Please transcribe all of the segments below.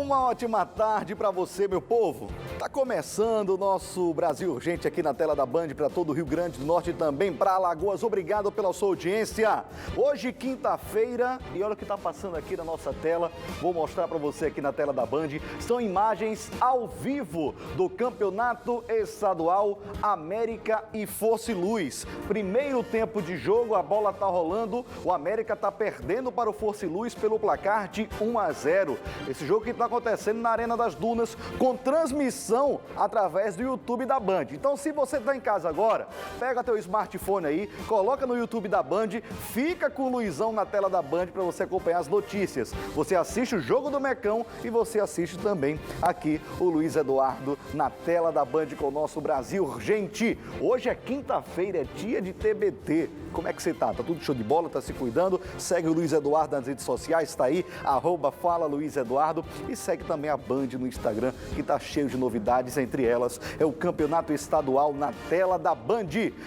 Uma ótima tarde para você, meu povo. Tá começando o nosso Brasil Urgente aqui na tela da Band para todo o Rio Grande do Norte e também para Alagoas. Obrigado pela sua audiência. Hoje, quinta-feira, e olha o que está passando aqui na nossa tela. Vou mostrar para você aqui na tela da Band. São imagens ao vivo do Campeonato Estadual América e Força e Luz. Primeiro tempo de jogo, a bola tá rolando. O América tá perdendo para o Força e Luz pelo placar de 1-0. Esse jogo que está acontecendo na Arena das Dunas, com transmissão através do YouTube da Band. Então, se você está em casa agora, pega teu smartphone aí, coloca no YouTube da Band, fica com o Luizão na tela da Band para você acompanhar as notícias. Você assiste o Jogo do Mecão e você assiste também aqui o Luiz Eduardo na tela da Band com o nosso Brasil Urgente. Hoje é quinta-feira, é dia de TBT. Como é que você tá? Tá tudo show de bola? Tá se cuidando? Segue o Luiz Eduardo nas redes sociais, tá aí, @FalaLuizEduardo, e segue também a Band no Instagram, que tá cheio de novidades, entre elas é o Campeonato Estadual na tela da Band.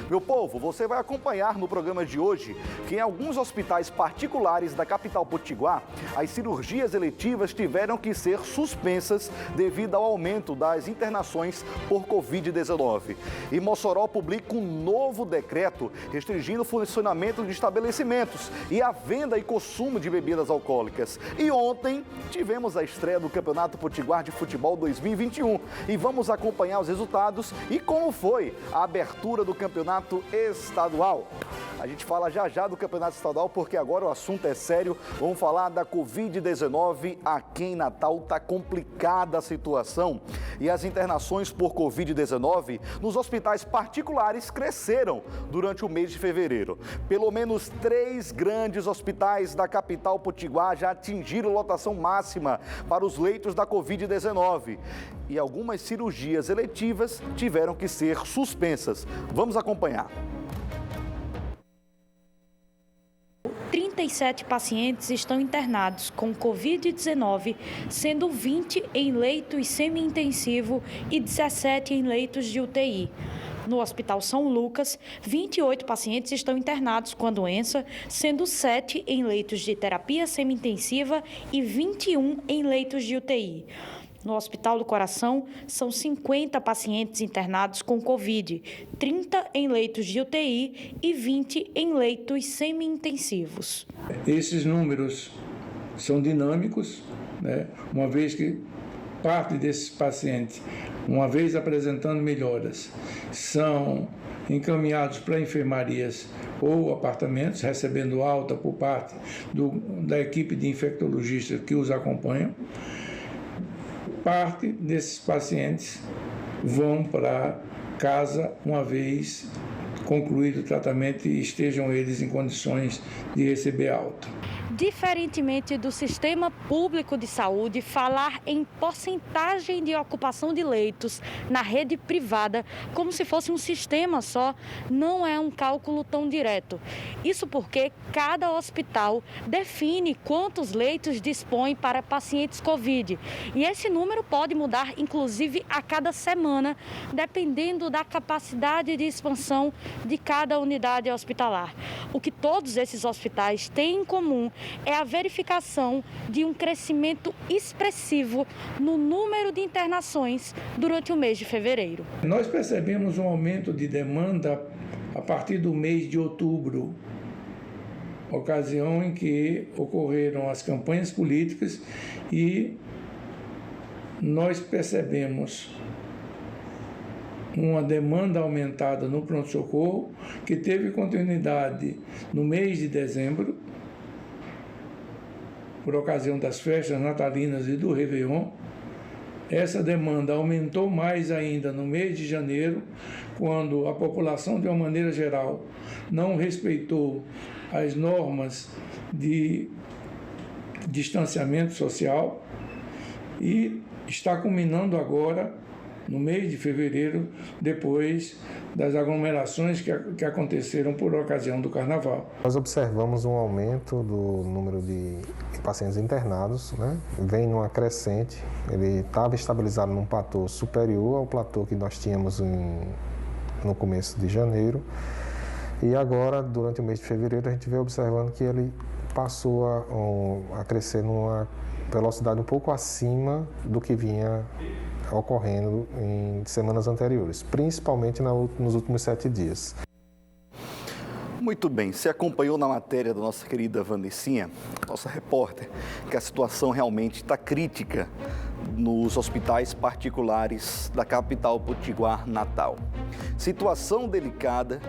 Meu povo, você vai acompanhar no programa de hoje que em alguns hospitais particulares da capital potiguar, as cirurgias eletivas tiveram que ser suspensas devido ao aumento das internações por Covid-19. E Mossoró publica um novo decreto restringindo o funcionamento de estabelecimentos e a venda e consumo de bebidas alcoólicas. E ontem tivemos a estreia do Campeonato Potiguar de Futebol 2021 e vamos acompanhar os resultados e como foi a abertura do Campeonato Estadual. A gente fala já do Campeonato Estadual porque agora o assunto é sério. Vamos falar da Covid-19. Aqui em Natal está complicada a situação e as internações por Covid-19 nos hospitais particulares cresceram durante o mês de fevereiro. Pelo menos 3 grandes hospitais da capital potiguar já atingiram lotação máxima para os leitos da Covid-19 e algumas cirurgias eletivas tiveram que ser suspensas. Vamos acompanhar. 37 pacientes estão internados com Covid-19, sendo 20 em leitos semi-intensivo e 17 em leitos de UTI. No Hospital São Lucas, 28 pacientes estão internados com a doença, sendo 7 em leitos de terapia semi-intensiva e 21 em leitos de UTI. No Hospital do Coração, são 50 pacientes internados com Covid, 30 em leitos de UTI e 20 em leitos semi-intensivos. Esses números são dinâmicos, né? Uma vez que parte desses pacientes, uma vez apresentando melhoras, são encaminhados para enfermarias ou apartamentos, recebendo alta por parte da equipe de infectologistas que os acompanham. Parte desses pacientes vão para casa uma vez concluído o tratamento e estejam eles em condições de receber alta. Diferentemente do sistema público de saúde, falar em porcentagem de ocupação de leitos na rede privada, como se fosse um sistema só, não é um cálculo tão direto. Isso porque cada hospital define quantos leitos dispõe para pacientes Covid. E esse número pode mudar, inclusive, a cada semana, dependendo da capacidade de expansão de cada unidade hospitalar. O que todos esses hospitais têm em comum é a verificação de um crescimento expressivo no número de internações durante o mês de fevereiro. Nós percebemos um aumento de demanda a partir do mês de outubro, ocasião em que ocorreram as campanhas políticas e nós percebemos uma demanda aumentada no pronto-socorro, que teve continuidade no mês de dezembro, por ocasião das festas natalinas e do Réveillon. Essa demanda aumentou mais ainda no mês de janeiro, quando a população, de uma maneira geral, não respeitou as normas de distanciamento social e está culminando agora no mês de fevereiro, depois das aglomerações que aconteceram por ocasião do Carnaval. Nós observamos um aumento do número de pacientes internados, né? Vem numa crescente, ele estava estabilizado num platô superior ao platô que nós tínhamos no começo de janeiro, e agora, durante o mês de fevereiro, a gente vem observando que ele passou a crescer numa velocidade um pouco acima do que vinha ocorrendo em semanas anteriores, principalmente nos últimos 7 dias. Muito bem, você acompanhou na matéria da nossa querida Vandecinha, nossa repórter, que a situação realmente está crítica nos hospitais particulares da capital potiguar natal. Situação delicada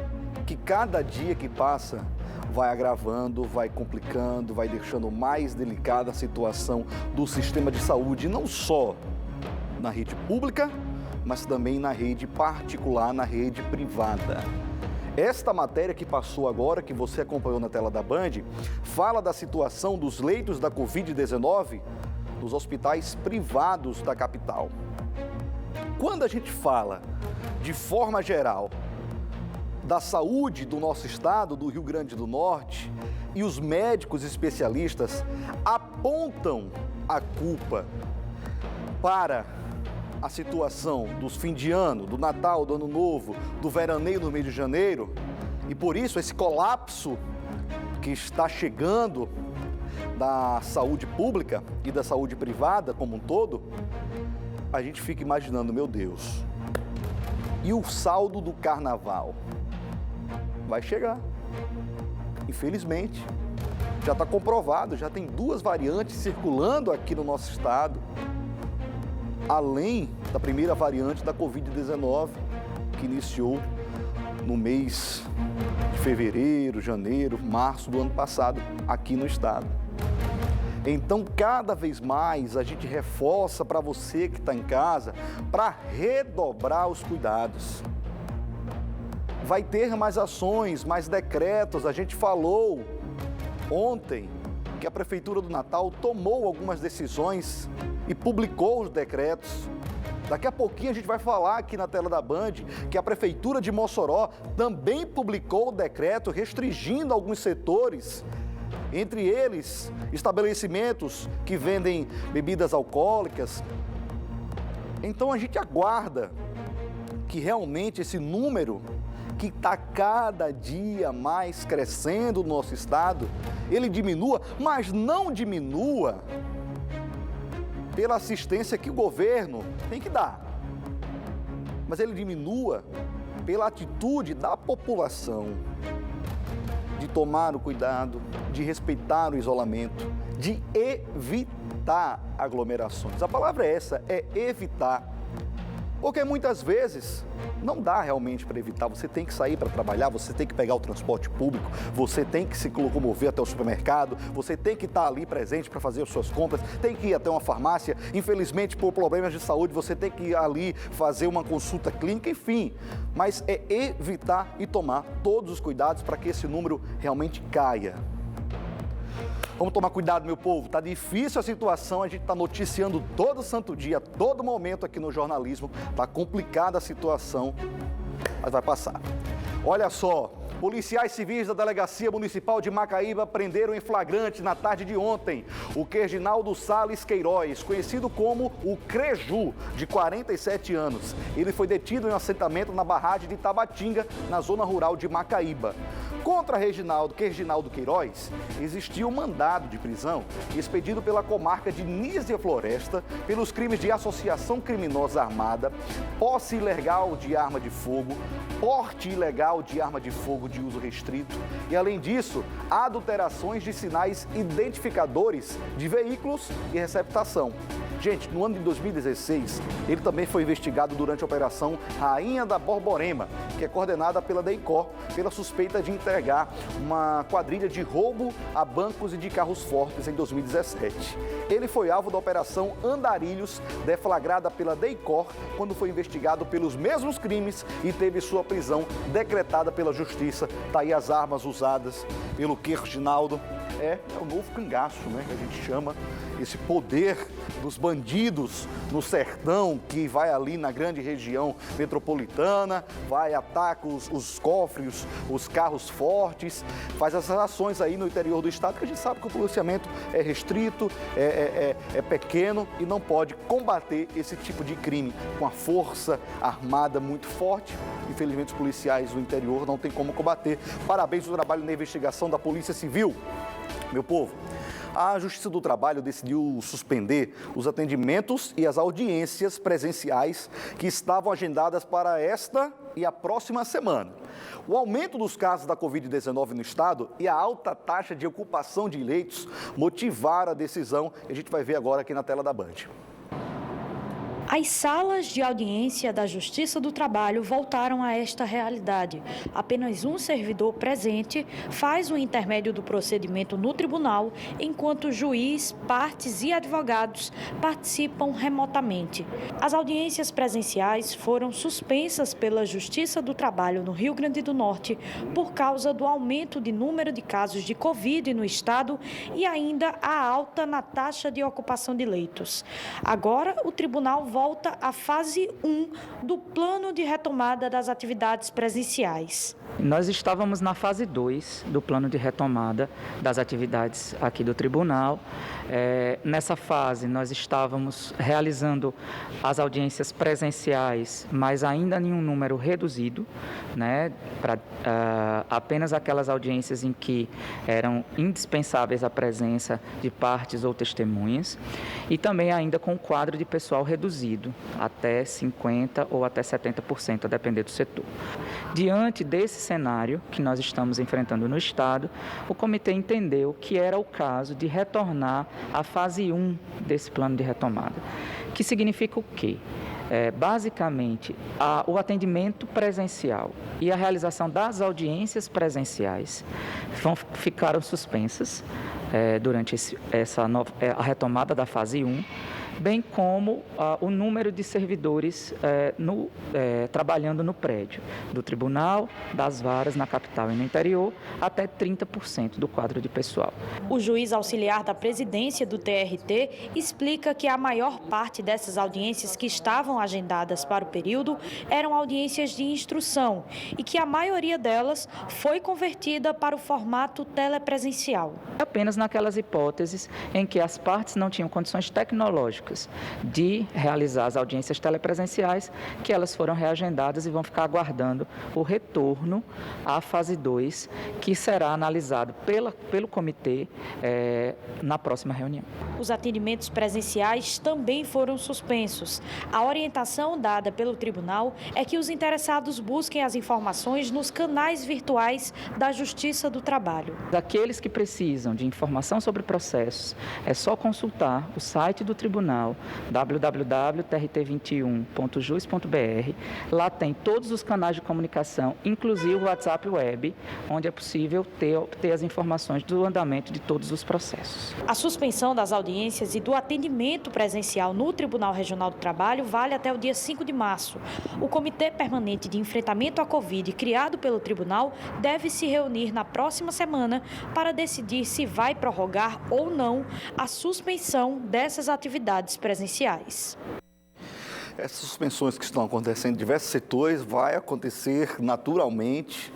que cada dia que passa vai agravando, vai complicando, vai deixando mais delicada a situação do sistema de saúde, não só na rede pública, mas também na rede particular, na rede privada. Esta matéria que passou agora, que você acompanhou na tela da Band, fala da situação dos leitos da Covid-19 nos hospitais privados da capital. Quando a gente fala, de forma geral, da saúde do nosso estado, do Rio Grande do Norte, e os médicos especialistas apontam a culpa para a situação dos fim de ano, do Natal, do Ano Novo, do veraneio no mês de janeiro, e por isso esse colapso que está chegando da saúde pública e da saúde privada como um todo, a gente fica imaginando, meu Deus, e o saldo do carnaval? Vai chegar, infelizmente, já está comprovado, já tem 2 variantes circulando aqui no nosso estado, além da primeira variante da Covid-19, que iniciou no mês de fevereiro, janeiro, março do ano passado, aqui no estado. Então, cada vez mais a gente reforça para você que está em casa, para redobrar os cuidados. Vai ter mais ações, mais decretos. A gente falou ontem que a Prefeitura do Natal tomou algumas decisões e publicou os decretos. Daqui a pouquinho a gente vai falar aqui na tela da Band que a Prefeitura de Mossoró também publicou o decreto restringindo alguns setores, entre eles estabelecimentos que vendem bebidas alcoólicas. Então a gente aguarda que realmente esse número que está cada dia mais crescendo no nosso estado, ele diminua, mas não diminua pela assistência que o governo tem que dar, mas ele diminua pela atitude da população de tomar o cuidado, de respeitar o isolamento, de evitar aglomerações. A palavra é essa, é evitar. Porque muitas vezes não dá realmente para evitar, você tem que sair para trabalhar, você tem que pegar o transporte público, você tem que se locomover até o supermercado, você tem que estar ali presente para fazer as suas compras, tem que ir até uma farmácia, infelizmente por problemas de saúde você tem que ir ali fazer uma consulta clínica, enfim. Mas é evitar e tomar todos os cuidados para que esse número realmente caia. Vamos tomar cuidado, meu povo, está difícil a situação, a gente está noticiando todo santo dia, todo momento aqui no jornalismo, está complicada a situação, mas vai passar. Olha só, policiais civis da Delegacia Municipal de Macaíba prenderam em flagrante na tarde de ontem o Reginaldo Salles Queiroz, conhecido como o Creju, de 47 anos. Ele foi detido em um assentamento na barragem de Tabatinga, na zona rural de Macaíba. Contra Reginaldo Queiroz, existia um mandado de prisão expedido pela comarca de Nísia Floresta pelos crimes de associação criminosa armada, posse ilegal de arma de fogo, porte ilegal de arma de fogo de uso restrito e, além disso, adulterações de sinais identificadores de veículos e receptação. Gente, no ano de 2016, ele também foi investigado durante a Operação Rainha da Borborema, que é coordenada pela DEICOR, pela suspeita de entregar uma quadrilha de roubo a bancos e de carros fortes em 2017. Ele foi alvo da Operação Andarilhos, deflagrada pela DEICOR, quando foi investigado pelos mesmos crimes e teve sua prisão decretada pela Justiça. Tá aí as armas usadas pelo Reginaldo. É o novo cangaço, né, que a gente chama, esse poder dos bandidos no sertão, que vai ali na grande região metropolitana, vai, ataca os cofres, os carros fortes, faz essas ações aí no interior do estado, que a gente sabe que o policiamento é restrito, é pequeno e não pode combater esse tipo de crime com a força armada muito forte. Infelizmente, os policiais do interior não têm como combater. Parabéns pelo trabalho na investigação da Polícia Civil. Meu povo, a Justiça do Trabalho decidiu suspender os atendimentos e as audiências presenciais que estavam agendadas para esta e a próxima semana. O aumento dos casos da Covid-19 no estado e a alta taxa de ocupação de leitos motivaram a decisão e a gente vai ver agora aqui na tela da Band. As salas de audiência da Justiça do Trabalho voltaram a esta realidade. Apenas um servidor presente faz o intermédio do procedimento no tribunal, enquanto juiz, partes e advogados participam remotamente. As audiências presenciais foram suspensas pela Justiça do Trabalho no Rio Grande do Norte por causa do aumento de número de casos de Covid no estado e ainda a alta na taxa de ocupação de leitos. Agora, o tribunal volta à fase 1 do plano de retomada das atividades presenciais. Nós estávamos na fase 2 do plano de retomada das atividades aqui do tribunal. Nessa fase, nós estávamos realizando as audiências presenciais, mas ainda em um número reduzido, né, para apenas aquelas audiências em que eram indispensáveis a presença de partes ou testemunhas, e também ainda com o quadro de pessoal reduzido, até 50% ou até 70%, a depender do setor. Diante desse cenário que nós estamos enfrentando no estado, o comitê entendeu que era o caso de retornar à fase 1 desse plano de retomada, que significa o quê? Basicamente, o atendimento presencial e a realização das audiências presenciais ficaram suspensas durante a retomada da fase 1, bem como o número de servidores trabalhando no prédio do tribunal, das varas na capital e no interior, até 30% do quadro de pessoal. O juiz auxiliar da presidência do TRT explica que a maior parte dessas audiências que estavam agendadas para o período eram audiências de instrução e que a maioria delas foi convertida para o formato telepresencial. Apenas naquelas hipóteses em que as partes não tinham condições tecnológicas de realizar as audiências telepresenciais, que elas foram reagendadas e vão ficar aguardando o retorno à fase 2, que será analisado pelo comitê na próxima reunião. Os atendimentos presenciais também foram suspensos. A orientação dada pelo tribunal é que os interessados busquem as informações nos canais virtuais da Justiça do Trabalho. Aqueles que precisam de informação sobre processos, é só consultar o site do tribunal, www.trt21.jus.br. Lá tem todos os canais de comunicação, inclusive o WhatsApp Web, onde é possível ter as informações do andamento de todos os processos. A suspensão das audiências e do atendimento presencial no Tribunal Regional do Trabalho vale até o dia 5 de março. O Comitê Permanente de Enfrentamento à Covid, criado pelo tribunal, deve se reunir na próxima semana para decidir se vai prorrogar ou não a suspensão dessas atividades presenciais. Essas suspensões que estão acontecendo em diversos setores vai acontecer naturalmente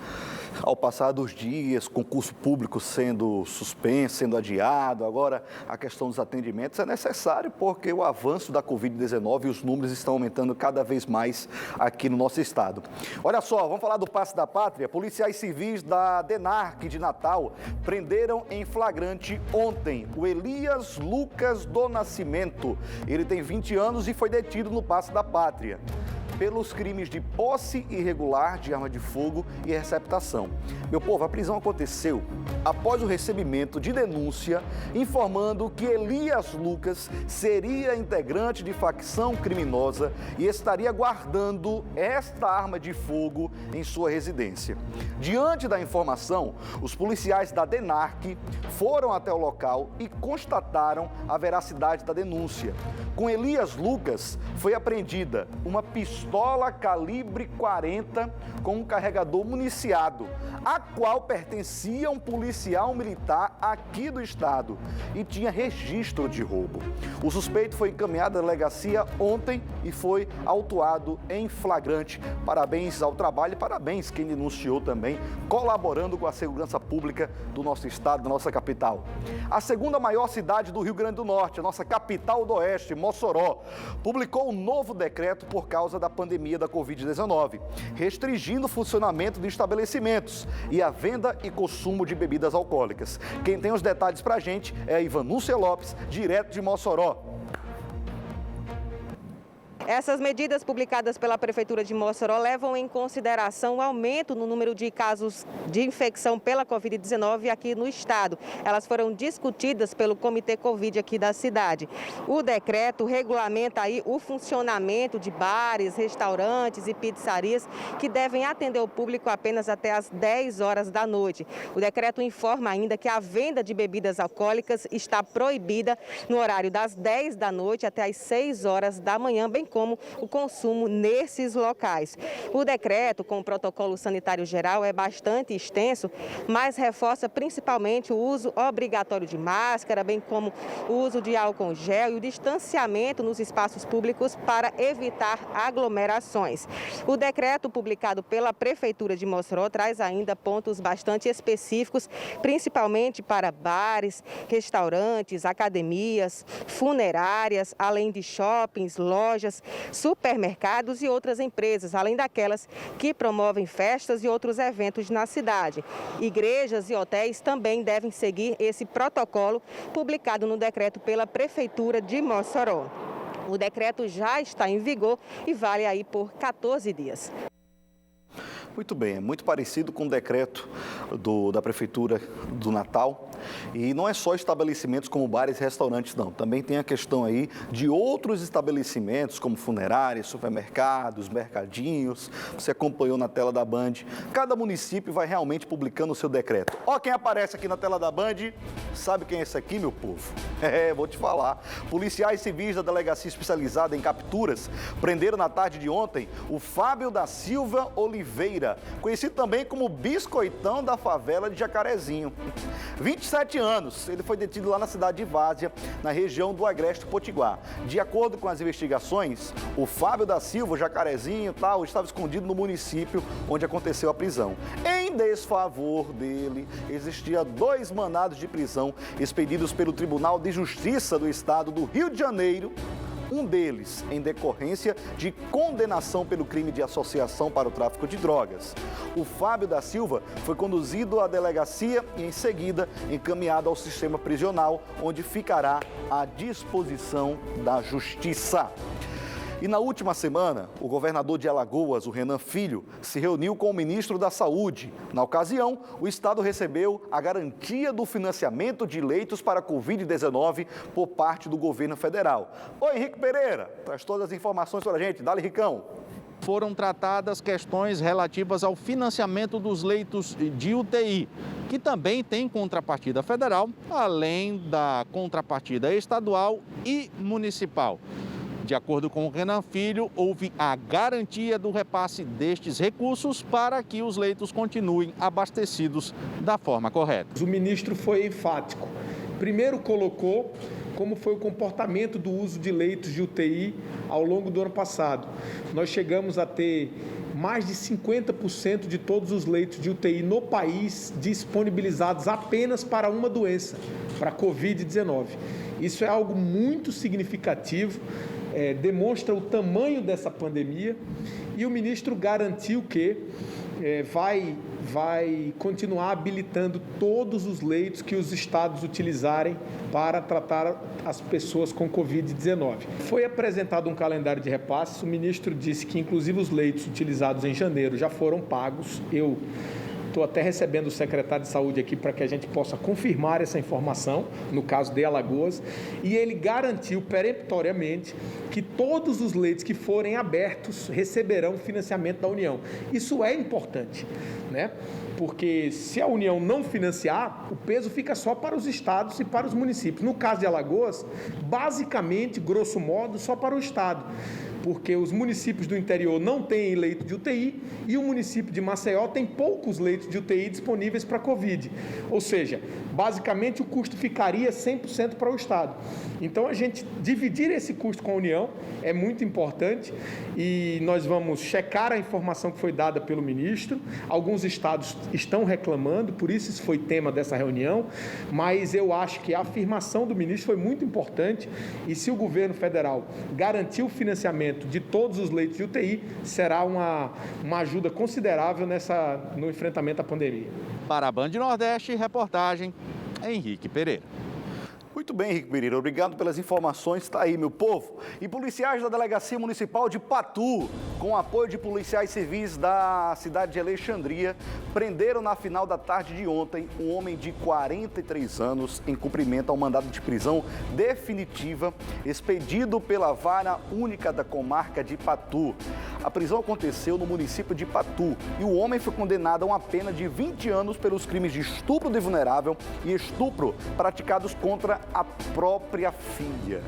ao passar dos dias, concurso público sendo suspenso, sendo adiado. Agora, a questão dos atendimentos é necessário porque o avanço da Covid-19 e os números estão aumentando cada vez mais aqui no nosso estado. Olha só, vamos falar do Passe da Pátria. Policiais civis da DENARC de Natal prenderam em flagrante ontem o Elias Lucas do Nascimento. Ele tem 20 anos e foi detido no Passe da Pátria pelos crimes de posse irregular de arma de fogo e receptação. Meu povo, a prisão aconteceu após o recebimento de denúncia informando que Elias Lucas seria integrante de facção criminosa e estaria guardando esta arma de fogo em sua residência. Diante da informação, os policiais da DENARC foram até o local e constataram a veracidade da denúncia. Com Elias Lucas, foi apreendida uma pistola calibre 40 com um carregador municiado, a qual pertencia a um policial militar aqui do estado e tinha registro de roubo. O suspeito foi encaminhado à delegacia ontem e foi autuado em flagrante. Parabéns ao trabalho e parabéns quem denunciou também, colaborando com a segurança pública do nosso estado, da nossa capital. A segunda maior cidade do Rio Grande do Norte, a nossa capital do Oeste, Mossoró, publicou um novo decreto por causa da pandemia da Covid-19, restringindo o funcionamento de estabelecimentos e a venda e consumo de bebidas alcoólicas. Quem tem os detalhes pra gente é a Ivanúcia Lopes, direto de Mossoró. Essas medidas publicadas pela Prefeitura de Mossoró levam em consideração o aumento no número de casos de infecção pela Covid-19 aqui no estado. Elas foram discutidas pelo Comitê Covid aqui da cidade. O decreto regulamenta aí o funcionamento de bares, restaurantes e pizzarias que devem atender o público apenas até às 10 horas da noite. O decreto informa ainda que a venda de bebidas alcoólicas está proibida no horário das 10 da noite até às 6 horas da manhã, bem como o consumo nesses locais. O decreto, com o protocolo sanitário geral, é bastante extenso, mas reforça principalmente o uso obrigatório de máscara, bem como o uso de álcool gel e o distanciamento nos espaços públicos para evitar aglomerações. O decreto publicado pela Prefeitura de Mossoró traz ainda pontos bastante específicos, principalmente para bares, restaurantes, academias, funerárias, além de shoppings, lojas, supermercados e outras empresas, além daquelas que promovem festas e outros eventos na cidade. Igrejas e hotéis também devem seguir esse protocolo publicado no decreto pela Prefeitura de Mossoró. O decreto já está em vigor e vale aí por 14 dias. Muito bem, é muito parecido com o decreto da Prefeitura do Natal. E não é só estabelecimentos como bares e restaurantes, não. Também tem a questão aí de outros estabelecimentos, como funerárias, supermercados, mercadinhos. Você acompanhou na tela da Band. Cada município vai realmente publicando o seu decreto. Ó, quem aparece aqui na tela da Band, sabe quem é esse aqui, meu povo? Vou te falar. Policiais civis da Delegacia Especializada em Capturas prenderam na tarde de ontem o Fábio da Silva Oliveira, conhecido também como Biscoitão da favela de Jacarezinho. 27 anos, ele foi detido lá na cidade de Várzea, na região do Agreste Potiguar. De acordo com as investigações, o Fábio da Silva, Jacarezinho e tal, estava escondido no município onde aconteceu a prisão. Em desfavor dele, existia 2 mandados de prisão expedidos pelo Tribunal de Justiça do Estado do Rio de Janeiro. Um deles em decorrência de condenação pelo crime de associação para o tráfico de drogas. O Fábio da Silva foi conduzido à delegacia e, em seguida, encaminhado ao sistema prisional, onde ficará à disposição da Justiça. E na última semana, o governador de Alagoas, o Renan Filho, se reuniu com o ministro da Saúde. Na ocasião, o estado recebeu a garantia do financiamento de leitos para a Covid-19 por parte do governo federal. Oi, Henrique Pereira, traz todas as informações para a gente. Dá-lhe, Ricão. Foram tratadas questões relativas ao financiamento dos leitos de UTI, que também tem contrapartida federal, além da contrapartida estadual e municipal. De acordo com o Renan Filho, houve a garantia do repasse destes recursos para que os leitos continuem abastecidos da forma correta. O ministro foi enfático. Primeiro colocou como foi o comportamento do uso de leitos de UTI ao longo do ano passado. Nós chegamos a ter mais de 50% de todos os leitos de UTI no país disponibilizados apenas para uma doença, para a Covid-19. Isso é algo muito significativo, demonstra o tamanho dessa pandemia, e o ministro garantiu que vai continuar habilitando todos os leitos que os estados utilizarem para tratar as pessoas com Covid-19. Foi apresentado um calendário de repasses, o ministro disse que inclusive os leitos utilizados em janeiro já foram pagos. Eu estou até recebendo o secretário de Saúde aqui para que a gente possa confirmar essa informação, no caso de Alagoas, e ele garantiu peremptoriamente que todos os leitos que forem abertos receberão financiamento da União. Isso é importante, né? Porque se a União não financiar, o peso fica só para os estados e para os municípios. No caso de Alagoas, basicamente, grosso modo, só para o estado. porque os municípios do interior não têm leito de UTI e o município de Maceió tem poucos leitos de UTI disponíveis para Covid. Ou seja, basicamente o custo ficaria 100% para o Estado. Então, a gente dividir esse custo com a União é muito importante e nós vamos checar a informação que foi dada pelo ministro. Alguns estados estão reclamando, por isso foi tema dessa reunião, mas eu acho que a afirmação do ministro foi muito importante e se o governo federal garantir o financiamento de todos os leitos de UTI, será uma ajuda considerável no enfrentamento à pandemia. Para a Band Nordeste, reportagem Henrique Pereira. Muito bem, Henrique Pereira, obrigado pelas informações, está aí, meu povo. E policiais da Delegacia Municipal de Patu, com apoio de policiais civis da cidade de Alexandria, prenderam na final da tarde de ontem um homem de 43 anos em cumprimento ao mandado de prisão definitiva expedido pela Vara Única da Comarca de Patu. A prisão aconteceu no município de Patu e o homem foi condenado a uma pena de 20 anos pelos crimes de estupro de vulnerável e estupro praticados contra a própria filha.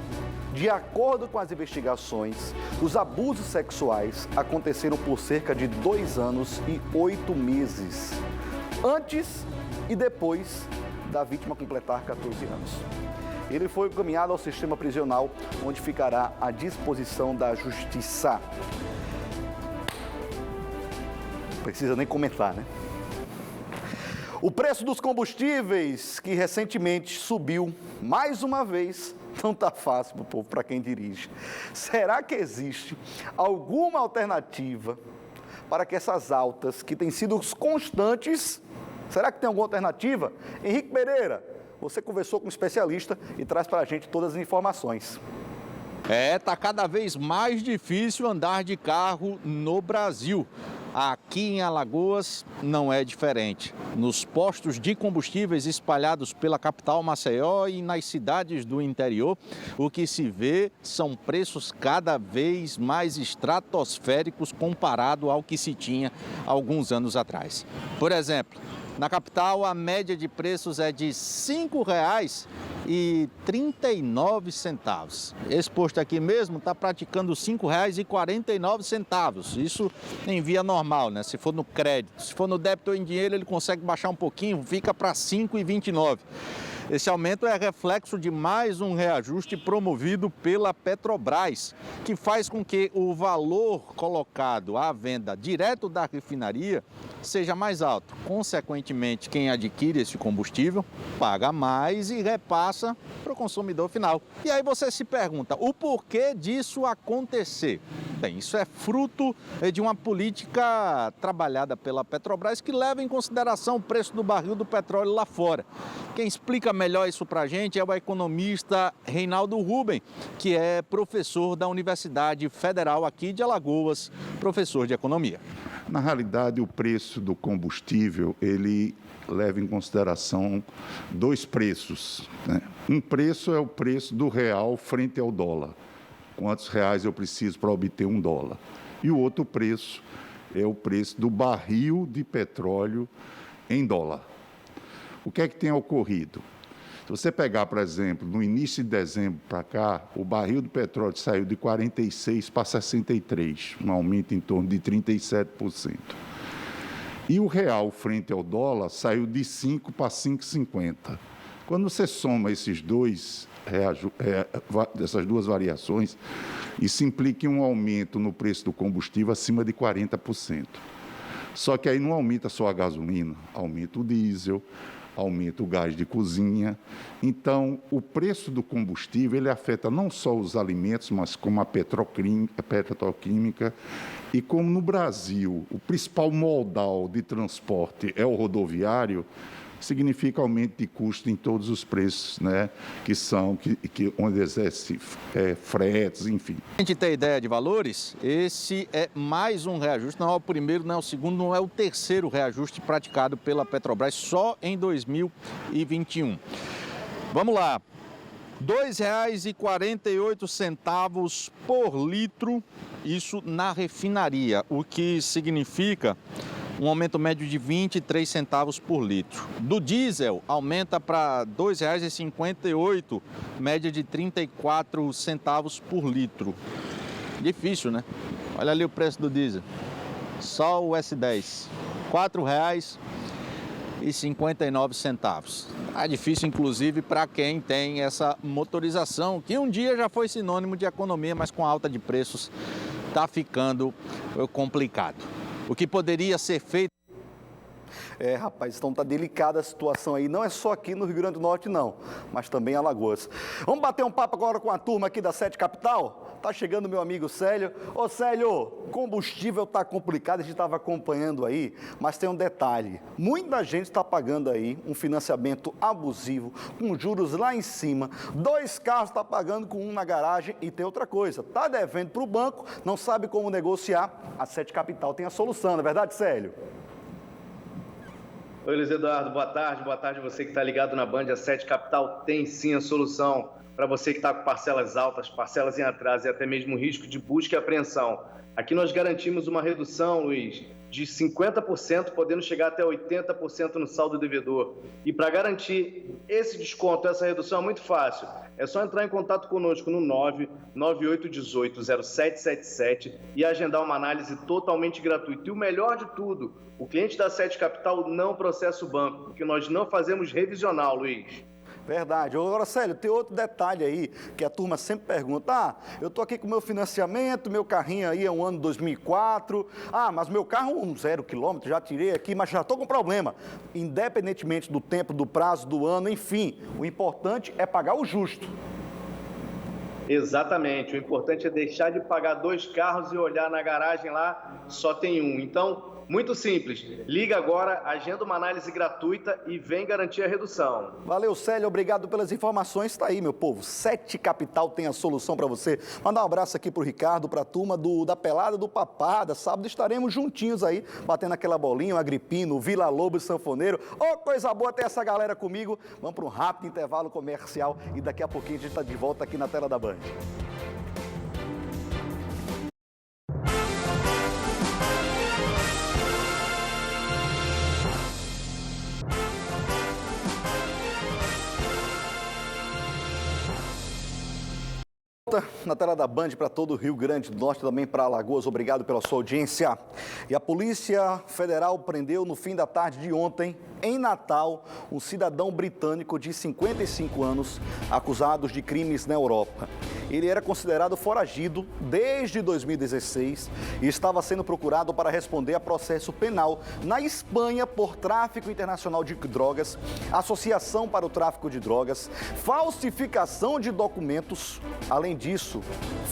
De acordo com as investigações, os abusos sexuais aconteceram por cerca de 2 anos e 8 meses, antes e depois da vítima completar 14 anos. Ele foi encaminhado ao sistema prisional, onde ficará à disposição da Justiça. Não precisa nem comentar, né? O preço dos combustíveis, que recentemente subiu mais uma vez, não está fácil para o povo, para quem dirige. Será que existe alguma alternativa para que essas altas, que têm sido constantes, será que tem alguma alternativa? Henrique Pereira, você conversou com um especialista e traz para a gente todas as informações. Tá cada vez mais difícil andar de carro no Brasil. Aqui em Alagoas não é diferente. Nos postos de combustíveis espalhados pela capital Maceió e nas cidades do interior, o que se vê são preços cada vez mais estratosféricos comparado ao que se tinha alguns anos atrás. Por exemplo, na capital, a média de preços é de R$ 5,39. Esse posto aqui mesmo está praticando R$ 5,49. Isso em via normal, né? Se for no crédito. Se for no débito ou em dinheiro, ele consegue baixar um pouquinho, fica para R$ 5,29. Esse aumento é reflexo de mais um reajuste promovido pela Petrobras, que faz com que o valor colocado à venda direto da refinaria seja mais alto. Consequentemente, quem adquire esse combustível paga mais e repassa para o consumidor final. E aí você se pergunta, o porquê disso acontecer? Bem, isso é fruto de uma política trabalhada pela Petrobras que leva em consideração o preço do barril do petróleo lá fora. Quem explica melhor isso para a gente é o economista Reinaldo Ruben, que é professor da Universidade Federal aqui de Alagoas, professor de economia. Na realidade, o preço do combustível, ele leva em consideração 2 preços, né? Um preço é o preço do real frente ao dólar. Quantos reais eu preciso para obter $1? E o outro preço é o preço do barril de petróleo em dólar. O que é que tem ocorrido? Se você pegar, por exemplo, no início de dezembro para cá, o barril de petróleo saiu de 46 para 63, um aumento em torno de 37%. E o real frente ao dólar saiu de 5 para 5,50. Quando você soma essas duas variações, isso implica um aumento no preço do combustível acima de 40%. Só que aí não aumenta só a gasolina, aumenta o diesel, aumenta o gás de cozinha. Então, o preço do combustível ele afeta não só os alimentos, mas como a petroquímica. E como no Brasil o principal modal de transporte é o rodoviário, significa aumento de custo em todos os preços, né? Onde exerce fretes, enfim. A gente tem ideia de valores? Esse é mais um reajuste, não é o primeiro, não é o segundo, não é o terceiro reajuste praticado pela Petrobras só em 2021. Vamos lá, R$ 2,48 por litro, isso na refinaria, o que significa um aumento médio de 23 centavos por litro. Do diesel, aumenta para R$ 2,58, média de 34 centavos por litro. Difícil, né? Olha ali o preço do diesel. Só o S10, R$ 4,59. É difícil, inclusive, para quem tem essa motorização, que um dia já foi sinônimo de economia, mas com a alta de preços está ficando complicado. O que poderia ser feito... Rapaz, então tá delicada a situação aí, não é só aqui no Rio Grande do Norte não, mas também em Alagoas. Vamos bater um papo agora com a turma aqui da 7 Capital? Tá chegando meu amigo Célio. Ô Célio, combustível tá complicado, a gente estava acompanhando aí, mas tem um detalhe, muita gente está pagando aí um financiamento abusivo, com juros lá em cima, 2 carros tá pagando com um na garagem e tem outra coisa, tá devendo para o banco, não sabe como negociar, a 7 Capital tem a solução, não é verdade, Célio? Oi, Luiz Eduardo, boa tarde você que está ligado na Band, a 7 Capital tem sim a solução para você que está com parcelas altas, parcelas em atraso e até mesmo risco de busca e apreensão. Aqui nós garantimos uma redução, Luiz, de 50%, podendo chegar até 80% no saldo devedor. E para garantir esse desconto, essa redução é muito fácil. É só entrar em contato conosco no 99818-0777 e agendar uma análise totalmente gratuita. E o melhor de tudo, o cliente da 7 Capital não processa o banco, porque nós não fazemos revisional, Luiz. Verdade. Agora, Célio, tem outro detalhe aí que a turma sempre pergunta. Eu tô aqui com meu financiamento, meu carrinho aí é um ano 2004. Mas meu carro 0 quilômetro, já tirei aqui, mas já tô com problema. Independentemente do tempo, do prazo, do ano, enfim, o importante é pagar o justo. Exatamente. O importante é deixar de pagar 2 carros e olhar na garagem lá, só tem um. Então, muito simples. Liga agora, agenda uma análise gratuita e vem garantir a redução. Valeu, Célio. Obrigado pelas informações. Está aí, meu povo. 7 Capital tem a solução para você. Mandar um abraço aqui para o Ricardo, para a turma da Pelada do Papada. Sábado estaremos juntinhos aí, batendo aquela bolinha, o Agripino, o Vila Lobo e Sanfoneiro. Coisa boa ter essa galera comigo. Vamos para um rápido intervalo comercial e daqui a pouquinho a gente está de volta aqui na tela da Band. Na tela da Band para todo o Rio Grande do Norte, também para Alagoas, obrigado pela sua audiência. E a Polícia Federal prendeu no fim da tarde de ontem, em Natal, um cidadão britânico de 55 anos, acusado de crimes na Europa. Ele era considerado foragido desde 2016 e estava sendo procurado para responder a processo penal na Espanha por tráfico internacional de drogas, associação para o tráfico de drogas, falsificação de documentos, além disso,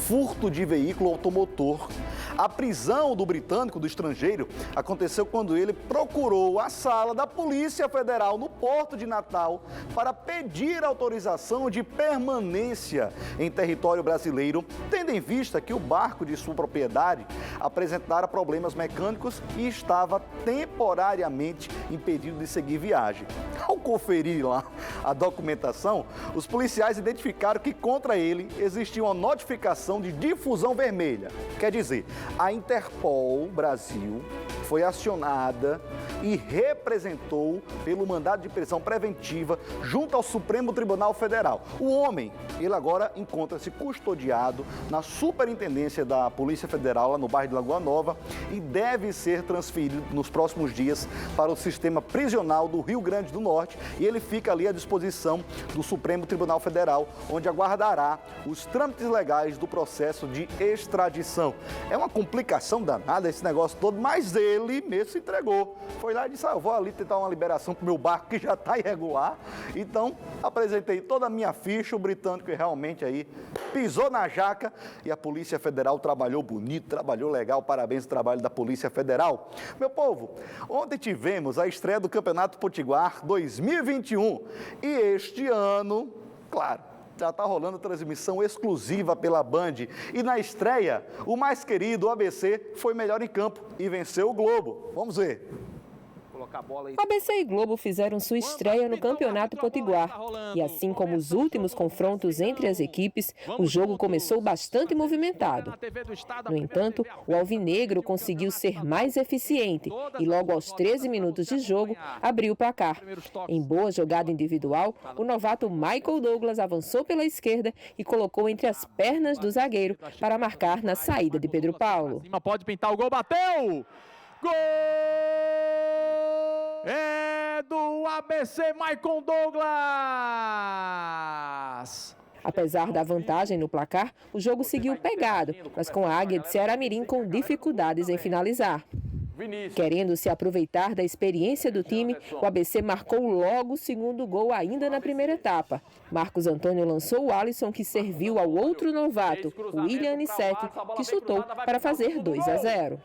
furto de veículo automotor. A prisão do britânico, do estrangeiro, aconteceu quando ele procurou a sala da Polícia Federal no Porto de Natal para pedir autorização de permanência em território brasileiro, tendo em vista que o barco de sua propriedade apresentara problemas mecânicos e estava temporariamente impedido de seguir viagem. Ao conferir lá a documentação, os policiais identificaram que contra ele existia uma notificação de difusão vermelha. Quer dizer, a Interpol Brasil foi acionada e representou pelo mandado de prisão preventiva junto ao Supremo Tribunal Federal. O homem, ele agora encontra-se custodiado na Superintendência da Polícia Federal, lá no bairro de Lagoa Nova, e deve ser transferido nos próximos dias para o sistema prisional do Rio Grande do Norte, e ele fica ali à disposição do Supremo Tribunal Federal, onde aguardará os trâmites legais do processo de extradição. É uma complicação danada esse negócio todo, mas ele mesmo se entregou. Foi lá e disse, eu vou ali tentar uma liberação para o meu barco que já está irregular. Então, apresentei toda a minha ficha, o britânico realmente aí pisou na jaca e a Polícia Federal trabalhou bonito, trabalhou legal. Parabéns ao trabalho da Polícia Federal. Meu povo, ontem tivemos a estreia do Campeonato Potiguar 2021 e este ano, claro, já está rolando transmissão exclusiva pela Band. E na estreia, o mais querido, o ABC, foi melhor em campo e venceu o Globo. Vamos ver. O ABC e Globo fizeram sua estreia no Campeonato Potiguar. E assim como os últimos confrontos entre as equipes, o jogo começou bastante movimentado. No entanto, o alvinegro conseguiu ser mais eficiente e logo aos 13 minutos de jogo abriu o placar. Em boa jogada individual, o novato Michael Douglas avançou pela esquerda e colocou entre as pernas do zagueiro para marcar na saída de Pedro Paulo. Pode pintar o gol, bateu! Gol! É do ABC, Michael Douglas! Apesar da vantagem no placar, o jogo seguiu pegado, mas com a Águia de Ceará-Mirim com dificuldades em finalizar. Querendo se aproveitar da experiência do time, o ABC marcou logo o segundo gol ainda na primeira etapa. Marcos Antônio lançou o Alisson, que serviu ao outro novato, o William Anissete, que chutou para fazer 2-0.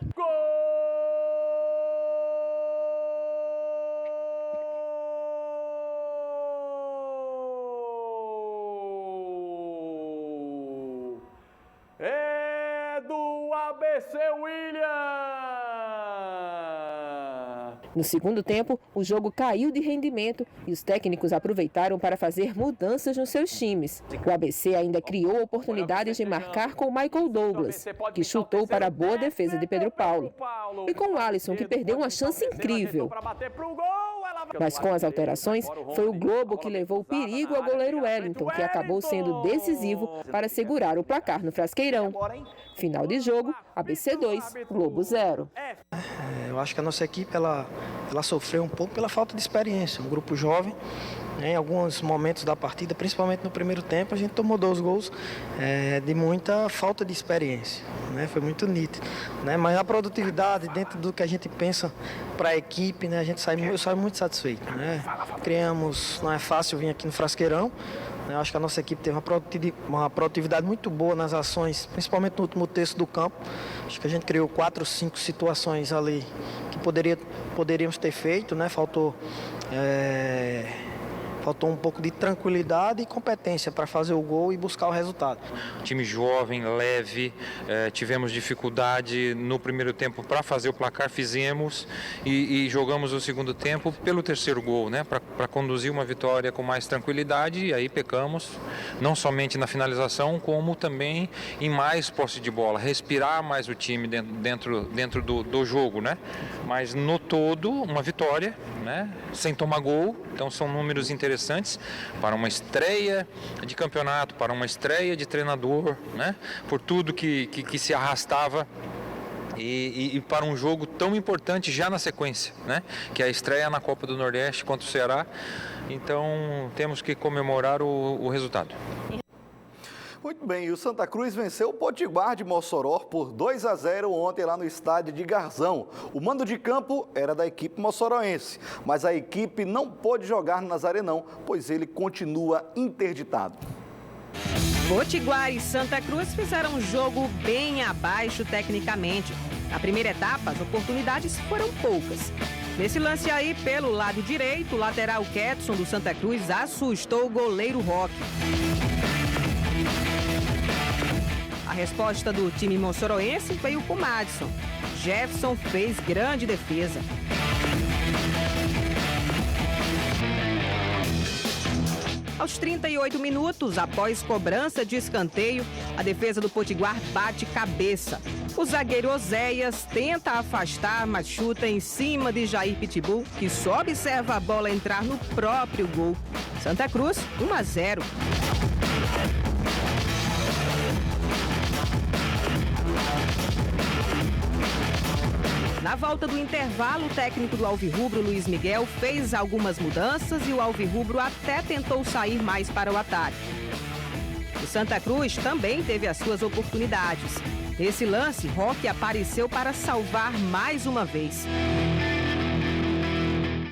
É do ABC, William! No segundo tempo, o jogo caiu de rendimento e os técnicos aproveitaram para fazer mudanças nos seus times. O ABC ainda criou oportunidades de marcar com Michael Douglas, que chutou para a boa defesa de Pedro Paulo. E com o Alisson, que perdeu uma chance incrível. Mas com as alterações, foi o Globo que levou perigo ao goleiro Wellington, que acabou sendo decisivo para segurar o placar no Frasqueirão. Final de jogo, ABC 2, Globo 0. Eu acho que a nossa equipe ela sofreu um pouco pela falta de experiência. Um grupo jovem, em alguns momentos da partida, principalmente no primeiro tempo, a gente tomou 2 gols de muita falta de experiência. Foi muito nítido. Mas a produtividade, dentro do que a gente pensa para a equipe, eu saio muito satisfeito. Criamos, não é fácil vir aqui no Frasqueirão. Eu acho que a nossa equipe teve uma produtividade muito boa nas ações, principalmente no último terço do campo. Acho que a gente criou 4 ou 5 situações ali que poderíamos ter feito, Faltou um pouco de tranquilidade e competência para fazer o gol e buscar o resultado. Time jovem, leve, tivemos dificuldade no primeiro tempo para fazer o placar, fizemos e jogamos o segundo tempo pelo terceiro gol, para conduzir uma vitória com mais tranquilidade, e aí pecamos, não somente na finalização, como também em mais posse de bola, respirar mais o time dentro do jogo, Mas no todo, uma vitória, sem tomar gol, então são números interessantes para uma estreia de campeonato, para uma estreia de treinador, por tudo que se arrastava e para um jogo tão importante já na sequência, que é a estreia na Copa do Nordeste contra o Ceará. Então temos que comemorar o resultado. Muito bem, e o Santa Cruz venceu o Potiguar de Mossoró por 2-0 ontem lá no estádio de Garzão. O mando de campo era da equipe mossoroense, mas a equipe não pôde jogar no Nazarenão, pois ele continua interditado. Potiguar e Santa Cruz fizeram um jogo bem abaixo tecnicamente. Na primeira etapa, as oportunidades foram poucas. Nesse lance aí, pelo lado direito, o lateral Ketson do Santa Cruz assustou o goleiro Roque. A resposta do time mossoroense veio com o Madison. Jefferson fez grande defesa. Aos 38 minutos, após cobrança de escanteio, a defesa do Potiguar bate cabeça. O zagueiro Oséias tenta afastar, mas chuta em cima de Jair Pitbull, que só observa a bola entrar no próprio gol. Santa Cruz, 1-0. Na volta do intervalo, o técnico do Alvirrubro, Luiz Miguel, fez algumas mudanças e o Alvirrubro até tentou sair mais para o ataque. O Santa Cruz também teve as suas oportunidades. Nesse lance, Roque apareceu para salvar mais uma vez.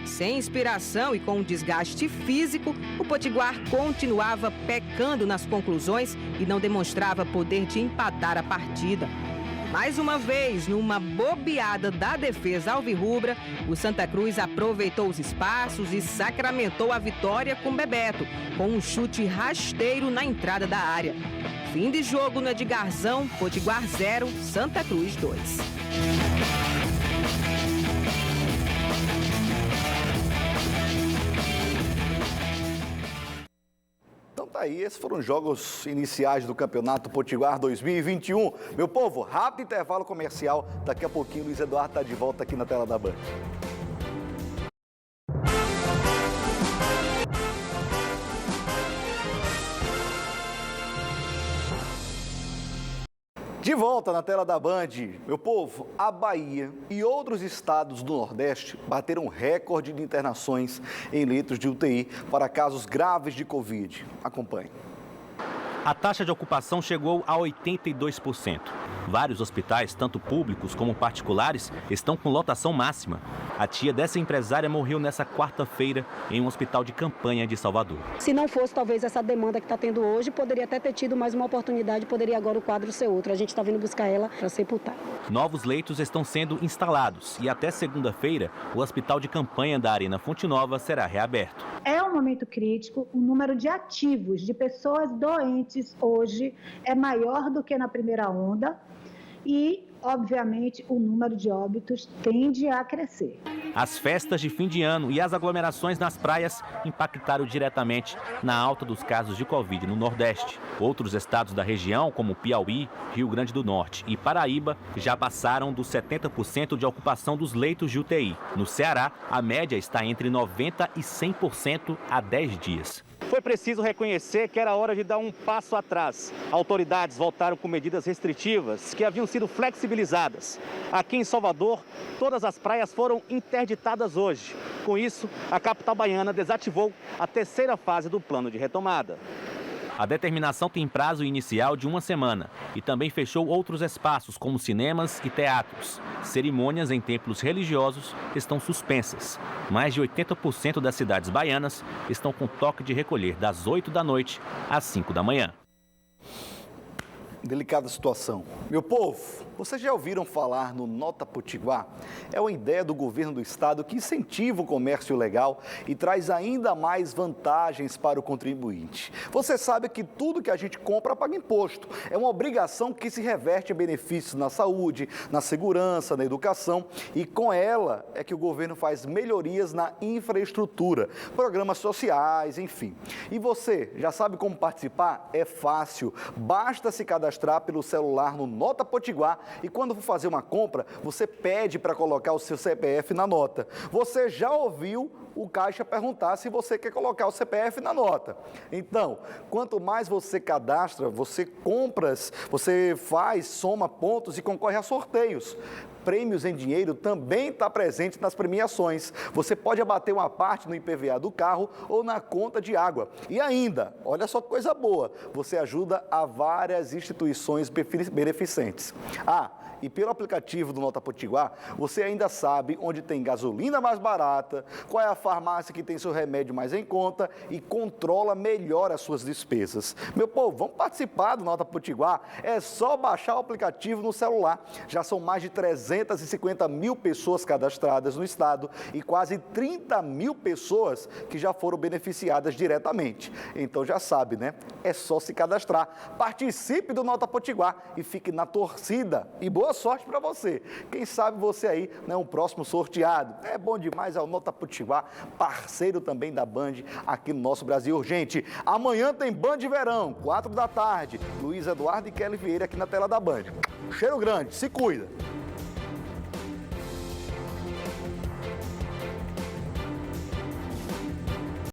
Sem inspiração e com um desgaste físico, o Potiguar continuava pecando nas conclusões e não demonstrava poder de empatar a partida. Mais uma vez, numa bobeada da defesa alvirrubra, o Santa Cruz aproveitou os espaços e sacramentou a vitória com Bebeto, com um chute rasteiro na entrada da área. Fim de jogo no Edgarzão, Potiguar 0, Santa Cruz 2. tá aí, esses foram os jogos iniciais do Campeonato Potiguar 2021. Meu povo, rápido intervalo comercial. Daqui a pouquinho o Luiz Eduardo está de volta aqui na tela da Band. De volta na tela da Band, meu povo, a Bahia e outros estados do Nordeste bateram recorde de internações em leitos de UTI para casos graves de Covid. Acompanhe. A taxa de ocupação chegou a 82%. Vários hospitais, tanto públicos como particulares, estão com lotação máxima. A tia dessa empresária morreu nessa quarta-feira em um hospital de campanha de Salvador. Se não fosse talvez essa demanda que está tendo hoje, poderia até ter tido mais uma oportunidade, poderia agora o quadro ser outro. A gente está vindo buscar ela para sepultar. Novos leitos estão sendo instalados e até segunda-feira o hospital de campanha da Arena Fonte Nova será reaberto. É um momento crítico, o número de ativos, de pessoas doentes hoje é maior do que na primeira onda e, obviamente, o número de óbitos tende a crescer. As festas de fim de ano e as aglomerações nas praias impactaram diretamente na alta dos casos de Covid no Nordeste. Outros estados da região, como Piauí, Rio Grande do Norte e Paraíba, já passaram dos 70% de ocupação dos leitos de UTI. No Ceará, a média está entre 90% e 100% há 10 dias. Foi preciso reconhecer que era hora de dar um passo atrás. Autoridades voltaram com medidas restritivas que haviam sido flexibilizadas. Aqui em Salvador, todas as praias foram interditadas hoje. Com isso, a capital baiana desativou a terceira fase do plano de retomada. A determinação tem prazo inicial de 1 semana e também fechou outros espaços, como cinemas e teatros. Cerimônias em templos religiosos estão suspensas. Mais de 80% das cidades baianas estão com toque de recolher das 8 da noite às 5 da manhã. Delicada situação. Meu povo, vocês já ouviram falar no Nota Potiguar? É uma ideia do governo do estado que incentiva o comércio legal e traz ainda mais vantagens para o contribuinte. Você sabe que tudo que a gente compra paga imposto. É uma obrigação que se reverte em benefícios na saúde, na segurança, na educação e com ela é que o governo faz melhorias na infraestrutura, programas sociais, enfim. E você já sabe como participar? É fácil, basta se cadastrar pelo celular no Nota Potiguar e quando for fazer uma compra, você pede para colocar o seu CPF na nota. Você já ouviu o caixa perguntar se você quer colocar o CPF na nota. Então, quanto mais você cadastra, você compras, você faz, soma pontos e concorre a sorteios. Prêmios em dinheiro também está presente nas premiações. Você pode abater uma parte no IPVA do carro ou na conta de água. E ainda, olha só que coisa boa, você ajuda a várias instituições beneficentes. E pelo aplicativo do Nota Potiguar, você ainda sabe onde tem gasolina mais barata, qual é a farmácia que tem seu remédio mais em conta e controla melhor as suas despesas. Meu povo, vamos participar do Nota Potiguar? É só baixar o aplicativo no celular. Já são mais de 350 mil pessoas cadastradas no estado e quase 30 mil pessoas que já foram beneficiadas diretamente. Então já sabe, né? É só se cadastrar. Participe do Nota Potiguar e fique na torcida. E boa sorte para você. Quem sabe você aí não é um próximo sorteado. É bom demais, é o Nota Potiguar, parceiro também da Band aqui no nosso Brasil Urgente. Amanhã tem Band Verão, 4 da tarde. Luiz Eduardo e Kelly Vieira aqui na tela da Band. Cheiro grande, se cuida.